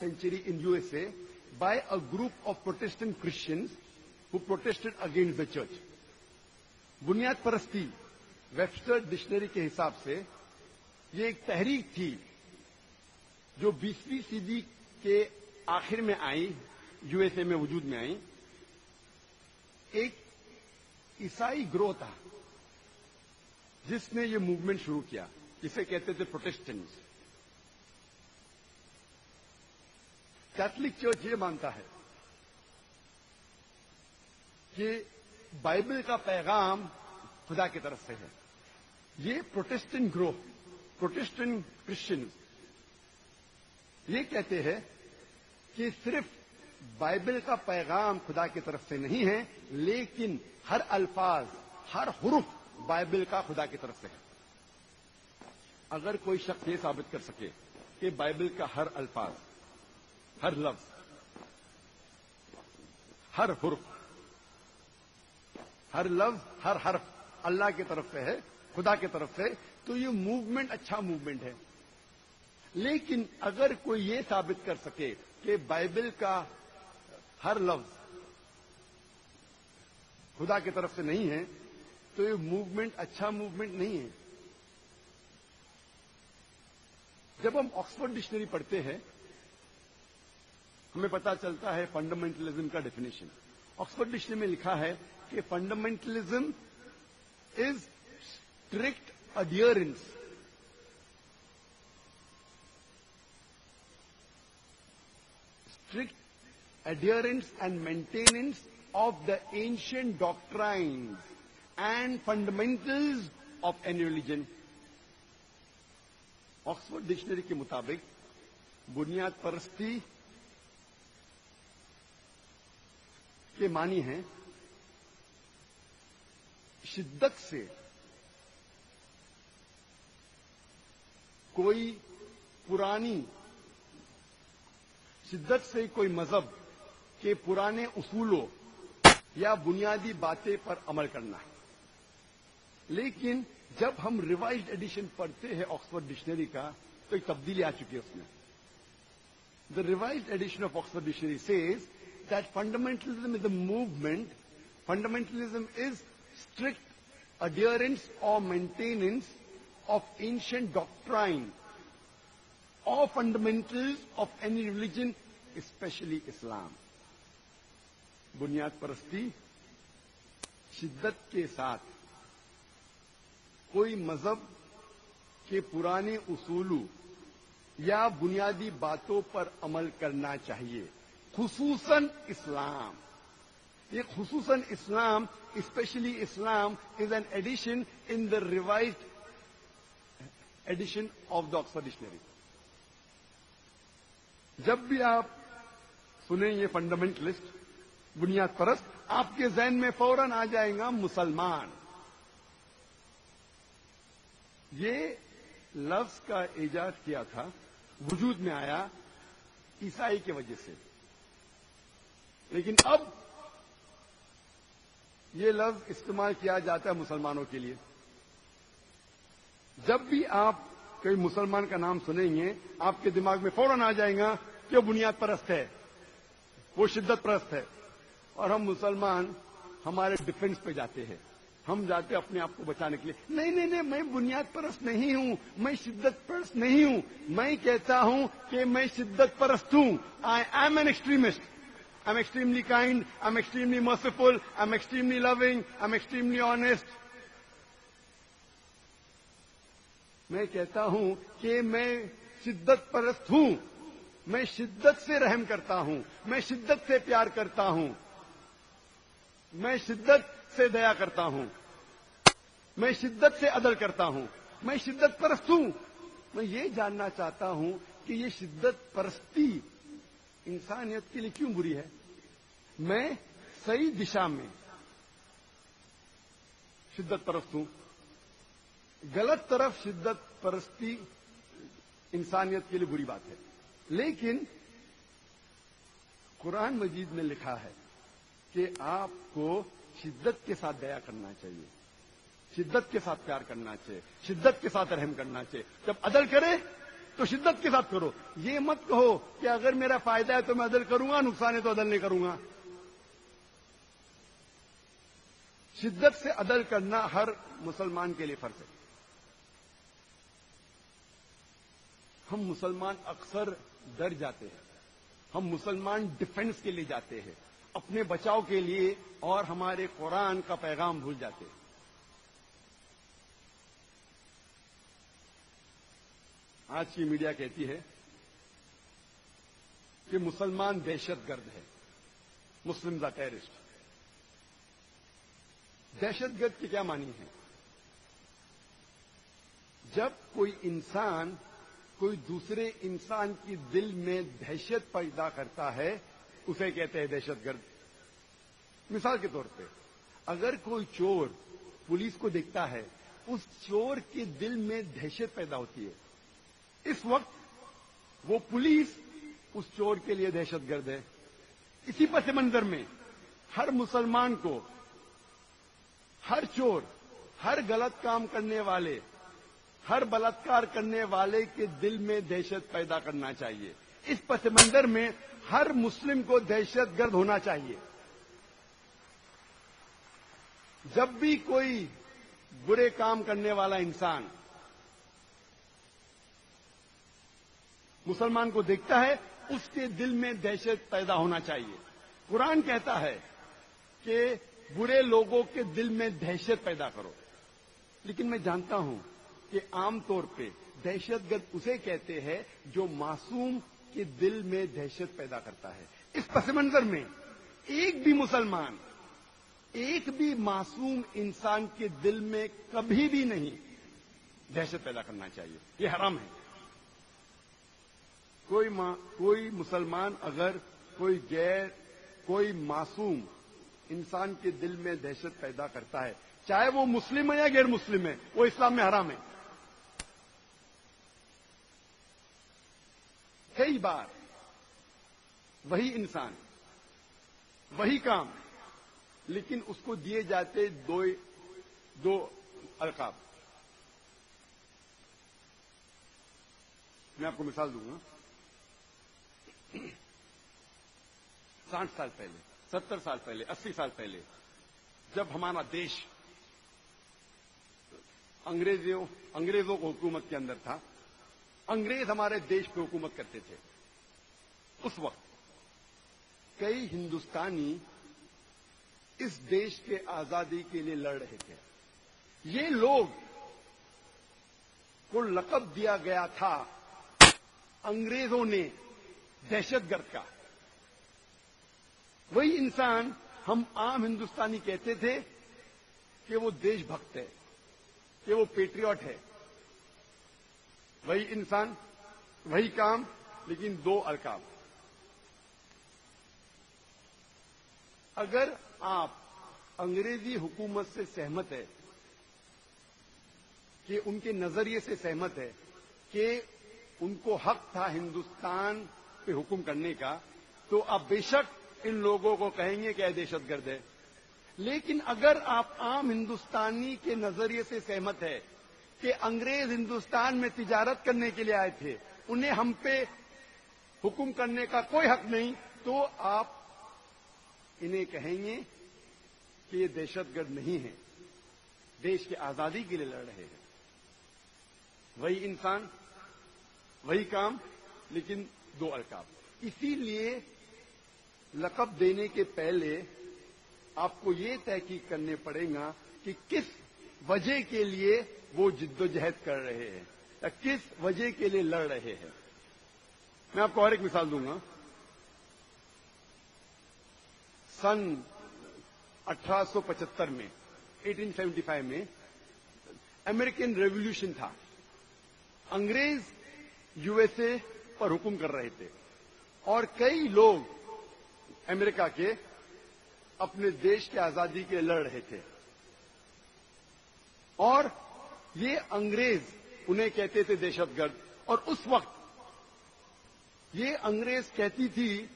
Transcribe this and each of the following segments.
century in USA by a group of Protestant Christians who protested against the church. बुनियाद परस्ती Webster dictionary के हिसाब से ये एक तहरीक थी जो 20वीं सदी के आखिर में आई, यूएसए में वजूद में आई. एक ईसाई ग्रोह था जिसने ये मूवमेंट शुरू किया, जिसे कहते थे प्रोटेस्टेंट्स. कैथोलिक चर्च ये मानता है कि बाइबल का पैगाम खुदा की तरफ से है. ये प्रोटेस्टेंट ग्रोह, प्रोटेस्टेंट क्रिश्चियन ये कहते हैं कि सिर्फ बाइबल का पैगाम खुदा की तरफ से नहीं है, लेकिन हर अल्फाज, हर हुरूफ बाइबल का खुदा की तरफ से है. अगर कोई शख्स ये साबित कर सके कि बाइबल का हर अल्फाज, हर लफ्ज, हर हुरूफ, हर लफ्ज, हर हर्फ अल्लाह की तरफ से है, खुदा की तरफ से, तो ये मूवमेंट अच्छा मूवमेंट है. लेकिन अगर कोई ये साबित कर सके कि बाइबल का हर लफ्ज खुदा की तरफ से नहीं है, तो ये मूवमेंट अच्छा मूवमेंट नहीं है. जब हम ऑक्सफोर्ड डिक्शनरी पढ़ते हैं, हमें पता चलता है फंडामेंटलिज्म का डेफिनेशन. ऑक्सफोर्ड डिक्शनरी में लिखा है कि fundamentalism is strict adherence and maintenance of the ancient doctrines and fundamentals of any religion. Oxford dictionary के मुताबिक बुनियाद परस्ती के मानी हैं शिद्दत से कोई पुरानी, शिद्दत से कोई मजहब के पुराने उसूलों या बुनियादी बातें पर अमल करना है. लेकिन जब हम रिवाइज्ड एडिशन पढ़ते हैं ऑक्सफोर्ड डिक्शनरी का, तो एक तब्दीली आ चुकी है उसमें. The revised edition of Oxford dictionary says that fundamentalism is a movement, fundamentalism is strict adherence or maintenance of ancient doctrine or fundamentals of any religion, especially Islam. बुनियाद परस्ती शिद्दत के साथ कोई मजहब के पुराने उसूलों या बुनियादी बातों पर अमल करना चाहिए, खुसूसन इस्लाम. ये खुसूसन इस्लाम, especially Islam, is an addition in the revised edition of the Oxford Dictionary. जब भी आप सुने ये फंडामेंटलिस्ट, बुनियाद परस्त, आपके जहन में फौरन आ जाएगा मुसलमान. ये लफ्ज का इजाद किया था, वजूद में आया ईसाई की वजह से. लेकिन अब ये लफ्ज इस्तेमाल किया जाता है मुसलमानों के लिए. जब भी आप कोई मुसलमान का नाम सुनेंगे, आपके दिमाग में फौरन आ जाएगा कि वो बुनियाद परस्त है, वो शिद्दत परस्त है. और हम मुसलमान हमारे डिफेंस पे जाते हैं, हम जाते अपने आप को बचाने के लिए. नहीं नहीं नहीं, मैं बुनियाद परस्त नहीं हूं, मैं शिद्दत परस्त नहीं हूं. मैं कहता हूं कि मैं शिद्दत परस्त हूं. I am an extremist. I'm extremely kind, I'm extremely merciful, I'm extremely loving, I'm extremely honest. मैं कहता हूं कि मैं शिद्दत परस्त हूं, मैं शिद्दत से रहम करता हूं, मैं शिद्दत से प्यार करता हूं, मैं शिद्दत से दया करता हूं, मैं शिद्दत से अदल करता हूं, मैं शिद्दत परस्त हूं. मैं ये जानना चाहता हूं कि ये शिद्दत परस्ती इंसानियत के लिए क्यों बुरी है. मैं सही दिशा में शिद्दत परस्त हूं, गलत तरफ शिद्दत परस्ती इंसानियत के लिए बुरी बात है. लेकिन कुरान मजीद में लिखा है कि आपको शिद्दत के साथ दया करना चाहिए, शिद्दत के साथ प्यार करना चाहिए, शिद्दत के साथ रहम करना चाहिए. जब अदल करे تو شدت کے ساتھ کرو. یہ مت کہو کہ اگر میرا فائدہ ہے تو میں عدل کروں گا, نقصان ہے تو عدل نہیں کروں گا. شدت سے عدل کرنا ہر مسلمان کے لیے فرض ہے. ہم مسلمان اکثر ڈر جاتے ہیں, ہم مسلمان ڈیفنس کے لیے جاتے ہیں, اپنے بچاؤ کے لیے, اور ہمارے قرآن کا پیغام بھول جاتے ہیں. آج کی میڈیا کہتی ہے کہ مسلمان دہشت گرد ہے, مسلمز آر ٹیررسٹ. دہشت گرد کی کیا معنی ہے؟ جب کوئی انسان کوئی دوسرے انسان کی دل میں دہشت پیدا کرتا ہے اسے کہتے ہیں دہشت گرد. مثال کے طور پہ اگر کوئی چور پولیس کو دیکھتا ہے, اس چور کے دل میں دہشت پیدا ہوتی ہے, اس وقت وہ پولیس اس چور کے لیے دہشت گرد ہے. اسی پس منظر میں ہر مسلمان کو ہر چور, ہر غلط کام کرنے والے, ہر بلاತ್کار کرنے والے کے دل میں دہشت پیدا کرنا چاہیے. اس پس منظر میں ہر مسلم کو دہشت گرد ہونا چاہیے. جب بھی کوئی برے کام کرنے والا انسان مسلمان کو دیکھتا ہے اس کے دل میں دہشت پیدا ہونا چاہیے. قرآن کہتا ہے کہ برے لوگوں کے دل میں دہشت پیدا کرو. لیکن میں جانتا ہوں کہ عام طور پہ دہشت گرد اسے کہتے ہیں جو معصوم کے دل میں دہشت پیدا کرتا ہے. اس پس منظر میں ایک بھی مسلمان, ایک بھی معصوم انسان کے دل میں کبھی بھی نہیں دہشت پیدا کرنا چاہیے. یہ حرام ہے. کوئی مسلمان اگر کوئی معصوم انسان کے دل میں دہشت پیدا کرتا ہے, چاہے وہ مسلم ہے یا غیر مسلم ہے, وہ اسلام میں حرام ہے. کئی بار وہی انسان, وہی کام, لیکن اس کو دیے جاتے دو القاب. میں آپ کو مثال دوں گا. 60 سال پہلے, 70 سال پہلے, 80 سال پہلے جب ہمارا دیش انگریزوں کو حکومت کے اندر تھا, انگریز ہمارے دیش پہ حکومت کرتے تھے, اس وقت کئی ہندوستانی اس دیش کے آزادی کے لیے لڑ رہے تھے. یہ لوگ کو لقب دیا گیا تھا انگریزوں نے دہشت گرد کا. وہی انسان ہم عام ہندوستانی کہتے تھے کہ وہ دیش بھکت ہے, کہ وہ پیٹریوٹ ہے. وہی انسان, وہی کام, لیکن دو القاب. اگر آپ انگریزی حکومت سے سہمت ہے, کہ ان کے نظریے سے سہمت ہے کہ ان کو حق تھا ہندوستان پہ حکم کرنے کا, تو آپ بے شک ان لوگوں کو کہیں گے کہ یہ دہشت گرد ہے. لیکن اگر آپ عام ہندوستانی کے نظریے سے سہمت ہے کہ انگریز ہندوستان میں تجارت کرنے کے لیے آئے تھے, انہیں ہم پہ حکم کرنے کا کوئی حق نہیں, تو آپ انہیں کہیں گے کہ یہ دہشت گرد نہیں ہے, دیش کی آزادی کے لیے لڑ رہے ہیں. وہی انسان, وہی کام, لیکن دو القاب. اسی لیے لقب دینے کے پہلے آپ کو یہ تحقیق کرنے پڑے گا کہ کس وجہ کے لیے وہ جد و جہد کر رہے ہیں, یا کس وجہ کے لیے لڑ رہے ہیں. میں آپ کو اور ایک مثال دوں گا. سن 1875 میں 1875 میں امریکن ریولیوشن تھا. انگریز یو ایس اے پر حکم کر رہے تھے, اور کئی لوگ امریکہ کے اپنے دیش کی آزادی کے لڑ رہے تھے. اور یہ انگریز انہیں کہتے تھے دہشت گرد. اور اس وقت یہ انگریز کہتی تھی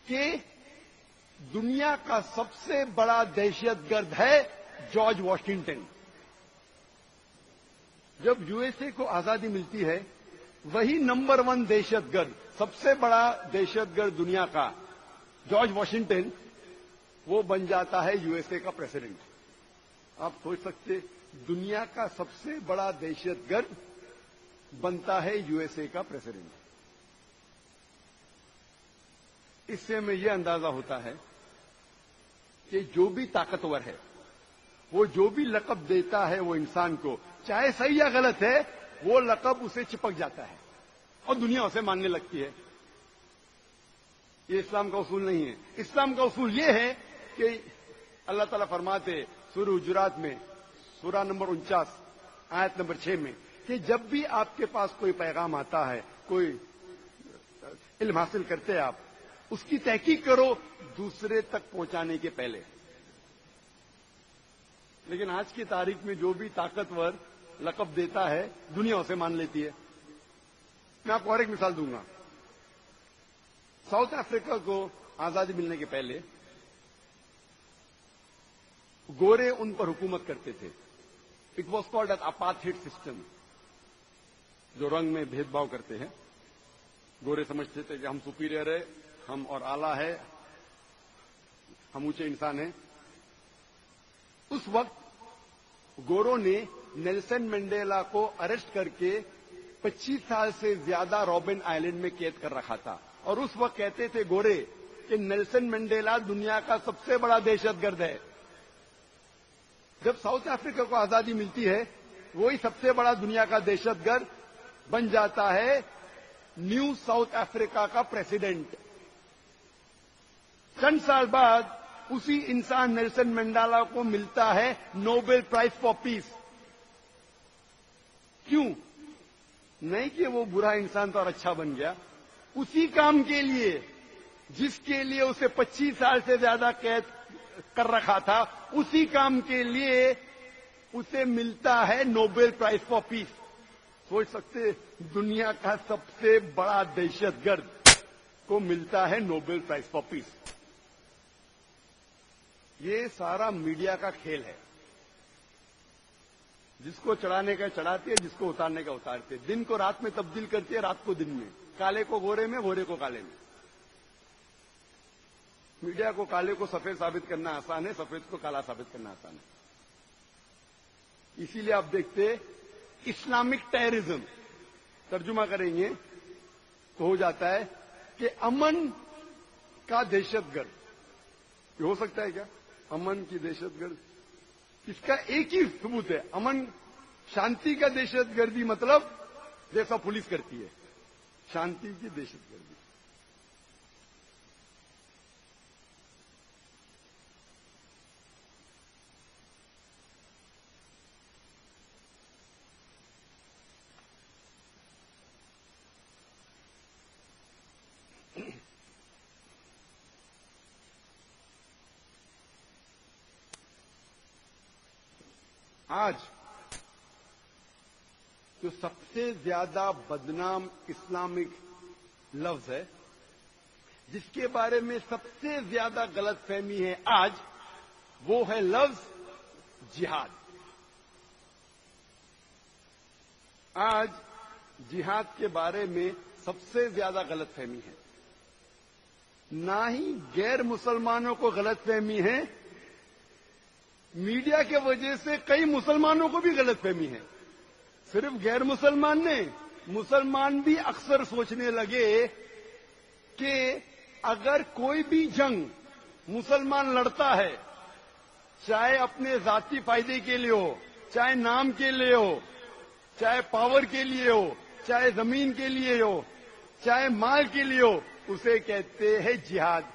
کہ دنیا کا سب سے بڑا دہشت گرد ہے جارج واشنگٹن. جب یو ایس اے کو آزادی ملتی ہے वही नंबर 1 दहशतगर्द, सबसे बड़ा दहशतगर्द दुनिया का जॉर्ज वॉशिंगटन, वो बन जाता है यूएसए का प्रेसिडेंट। आप सोच सकते, दुनिया का सबसे बड़ा दहशतगर्द बनता है यूएसए का प्रेसिडेंट। इससे हमें यह अंदाजा होता है कि जो भी ताकतवर है, वो जो भी लक़ब देता है वो इंसान को, चाहे सही या गलत है, वो लक़ब उसे चिपक जाता है और दुनिया उसे मानने लगती है। ये इस्लाम का उसूल नहीं है। इस्लाम का उसूल ये है कि अल्लाह ताला फरमाते सूरह हुजुरात में, सूरह नंबर 49 आयत नंबर 6 में, कि जब भी आपके पास कोई पैगाम आता है, कोई इल्म हासिल करते हैं आप, उसकी तहकीक करो दूसरे तक पहुंचाने के पहले। लेकिन आज की तारीख में जो भी ताकतवर लक़ब देता है, दुनिया उसे मान लेती है। मैं आपको और एक मिसाल दूंगा। साउथ अफ्रीका को आजादी मिलने के पहले गोरे उन पर हुकूमत करते थे। It was called an apartheid system, जो रंग में भेदभाव करते हैं। गोरे समझते थे कि हम सुपीरियर है, हम और आला है, हम ऊंचे इंसान हैं। उस वक्त गोरों ने नेल्सन मंडेला को अरेस्ट करके 25 साल से ज्यादा रॉबिन आइलैंड में कैद कर रखा था। और उस वक्त कहते थे गोरे कि नेल्सन मंडेला दुनिया का सबसे बड़ा दहशतगर्द है। जब साउथ अफ्रीका को आजादी मिलती है, वही सबसे बड़ा दुनिया का दहशतगर्द बन जाता है न्यू साउथ अफ्रीका का प्रेसिडेंट। चंद साल बाद उसी इंसान नेल्सन मंडेला को मिलता है नोबेल प्राइज फॉर पीस। क्यों? नहीं कि वो बुरा इंसान था और अच्छा बन गया, उसी काम के लिए जिसके लिए उसे 25 साल से ज्यादा कैद कर रखा था, उसी काम के लिए उसे मिलता है नोबेल प्राइज फॉर पीस। सोच सकते, दुनिया का सबसे बड़ा दहशतगर्द को मिलता है नोबेल प्राइज फॉर पीस। ये सारा मीडिया का खेल है। जिसको चढ़ाने का चढ़ाती है, जिसको उतारने का उतारती है। दिन को रात में तब्दील करती है, रात को दिन में, काले को गोरे में, गोरे को काले में। मीडिया को काले को सफेद साबित करना आसान है, सफेद को काला साबित करना आसान है। इसीलिए आप देखते इस्लामिक टेररिज्म तर्जुमा करेंगे तो हो जाता है कि अमन का दहशतगर्द। ये हो सकता है क्या? अमन की दहशतगर्द, इसका एक ही सबूत है, अमन शांति का दहशतगर्दी, मतलब जैसा पुलिस करती है, शांति की दहशतगर्दी। आज जो सबसे ज्यादा बदनाम इस्लामिक लफ्ज है, जिसके बारे में सबसे ज्यादा गलतफहमी है आज, वो है लफ्ज जिहाद। आज जिहाद के बारे में सबसे ज्यादा गलतफहमी है। ना ही गैर मुसलमानों को गलतफहमी है, मीडिया के वजह से कई मुसलमानों को भी गलतफहमी है। सिर्फ गैर मुसलमान नहीं, मुसलमान भी अक्सर सोचने लगे कि अगर कोई भी जंग मुसलमान लड़ता है, चाहे अपने जाती फायदे के लिए हो, चाहे नाम के लिए हो, चाहे पावर के लिए हो, चाहे जमीन के लिए हो, चाहे माल के लिए हो, उसे कहते हैं जिहाद।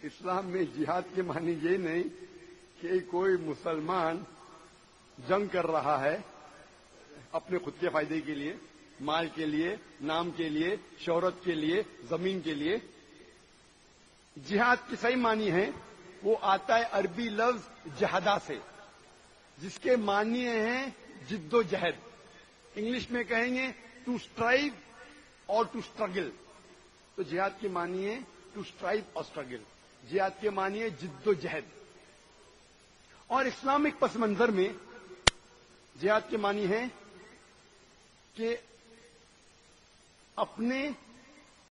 इस्लाम में जिहाद के मानी ये नहीं कि कोई मुसलमान जंग कर रहा है अपने खुद के फायदे के लिए, माल के लिए, नाम के लिए, शोहरत के लिए, जमीन के लिए। जिहाद की सही मानी है वो आता है अरबी लफ्ज जहदा से, जिसके मानिए हैं जिद्दोजहद। इंग्लिश में कहेंगे टू स्ट्राइव और टू स्ट्रगल। तो जिहाद की मानिए टू स्ट्राइव और स्ट्रगल, जिहाद के मानिए जिद्दोजहद। और इस्लामिक पस मंजर में जिहाद के मानी है कि اپنے